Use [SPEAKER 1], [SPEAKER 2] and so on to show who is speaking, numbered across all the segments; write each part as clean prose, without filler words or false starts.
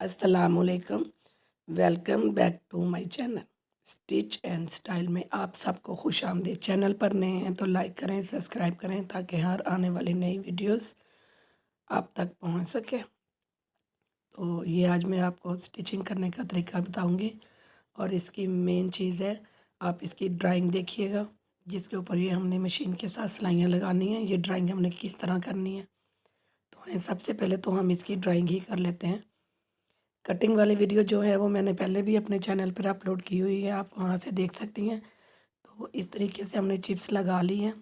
[SPEAKER 1] अस्सलाम वालेकुम। Welcome back to my channel stitch and style में आप सबको खुश आमदीद। चैनल पर नए हैं तो लाइक करें, सब्सक्राइब करें ताकि हर आने वाली नई वीडियोस आप तक पहुंच सके। तो ये आज मैं आपको स्टिचिंग करने का तरीका बताऊंगी और इसकी मेन चीज़ है, आप इसकी ड्राइंग देखिएगा जिसके ऊपर ये हमने मशीन के साथ सिलाइयाँ लगानी हैं। ये ड्राइंग हमने किस तरह करनी है, तो सबसे पहले तो हम इसकी ड्राइंग ही कर लेते हैं। कटिंग वाली वीडियो जो है वो मैंने पहले भी अपने चैनल पर अपलोड की हुई है, आप वहाँ से देख सकती हैं। तो इस तरीके से हमने चिप्स लगा ली है।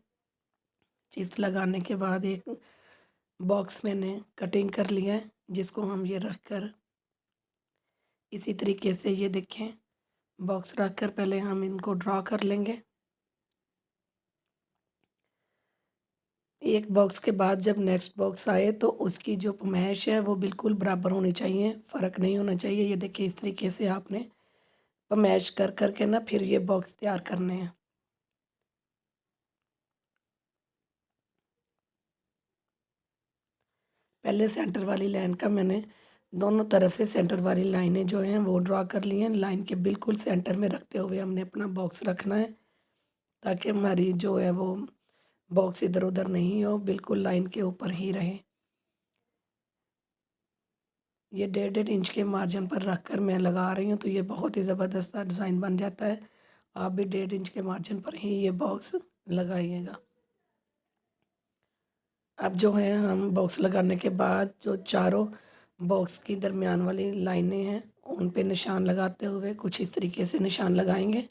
[SPEAKER 1] चिप्स लगाने के बाद एक बॉक्स मैंने कटिंग कर लिया है जिसको हम ये रख कर इसी तरीके से ये देखें बॉक्स रख कर पहले हम इनको ड्रॉ कर लेंगे। एक बॉक्स के बाद जब नेक्स्ट बॉक्स आए तो उसकी जो पमैश है वो बिल्कुल बराबर होनी चाहिए, फ़र्क नहीं होना चाहिए। ये देखिए इस तरीके से आपने पमैश कर कर के ना फिर ये बॉक्स तैयार करने हैं। पहले सेंटर वाली लाइन का मैंने दोनों तरफ से सेंटर वाली लाइनें जो हैं वो ड्रॉ कर ली हैं। लाइन के बिल्कुल सेंटर में रखते हुए हमने अपना बॉक्स रखना है ताकि हमारी जो है वो बॉक्स इधर उधर नहीं हो, बिल्कुल लाइन के ऊपर ही रहे। ये 1.5 इंच के मार्जिन पर रख कर मैं लगा रही हूँ तो ये बहुत ही ज़बरदस्त डिज़ाइन बन जाता है। आप भी 1.5 इंच के मार्जिन पर ही ये बॉक्स लगाइएगा। अब जो है हम बॉक्स लगाने के बाद जो चारों बॉक्स की दरमियान वाली लाइनें हैं उन पे निशान लगाते हुए कुछ इस तरीके से निशान लगाएंगे।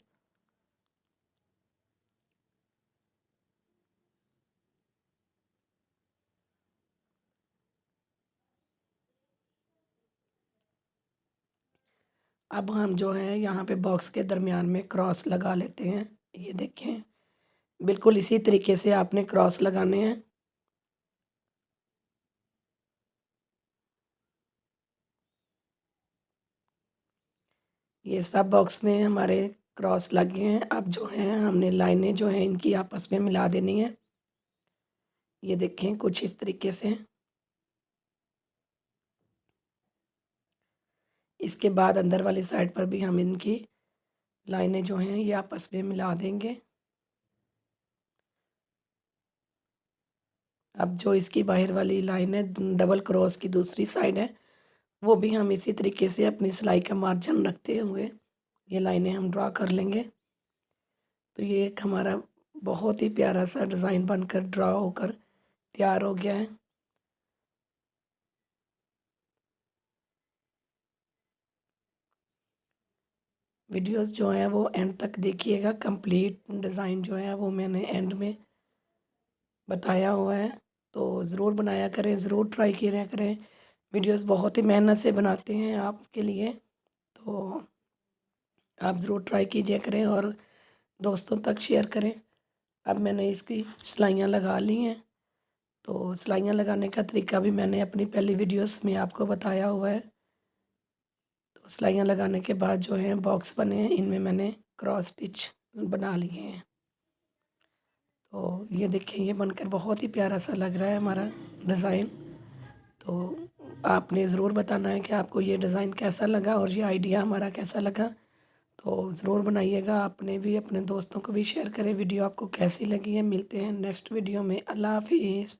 [SPEAKER 1] अब हम जो है यहाँ पे बॉक्स के दरमियान में क्रॉस लगा लेते हैं। ये देखें बिल्कुल इसी तरीके से आपने क्रॉस लगाने हैं। ये सब बॉक्स में हमारे क्रॉस लगे हैं। अब जो हैं हमने लाइनें जो हैं इनकी आपस में मिला देनी है। ये देखें कुछ इस तरीके से। इसके बाद अंदर वाली साइड पर भी हम इनकी लाइनें जो हैं ये आपस में मिला देंगे। अब जो इसकी बाहर वाली लाइन है डबल क्रॉस की दूसरी साइड है वो भी हम इसी तरीके से अपनी सिलाई का मार्जिन रखते हुए ये लाइनें हम ड्रा कर लेंगे। तो ये एक हमारा बहुत ही प्यारा सा डिज़ाइन बनकर ड्रा होकर तैयार हो गया है। वीडियोस जो हैं वो एंड तक देखिएगा। कंप्लीट डिज़ाइन जो है वो मैंने एंड में बताया हुआ है, तो ज़रूर बनाया करें, ज़रूर ट्राई किया करें। वीडियोस बहुत ही मेहनत से बनाते हैं आपके लिए, तो आप ज़रूर ट्राई कीजिए करें और दोस्तों तक शेयर करें। अब मैंने इसकी सिलाइयाँ लगा ली हैं, तो सिलाइयाँ लगाने का तरीका भी मैंने अपनी पहली वीडियोस में आपको बताया हुआ है। तो सिलाइयाँ लगाने के बाद जो है बॉक्स बने हैं इनमें मैंने क्रॉस स्टिच बना लिए हैं। तो ये देखें ये बनकर बहुत ही प्यारा सा लग रहा है हमारा डिज़ाइन। तो आपने ज़रूर बताना है कि आपको ये डिज़ाइन कैसा लगा और ये आइडिया हमारा कैसा लगा। तो ज़रूर बनाइएगा, अपने भी अपने दोस्तों को भी शेयर करें। वीडियो आपको कैसी लगी है। मिलते हैं नेक्स्ट वीडियो में। अल्लाह हाफिज़।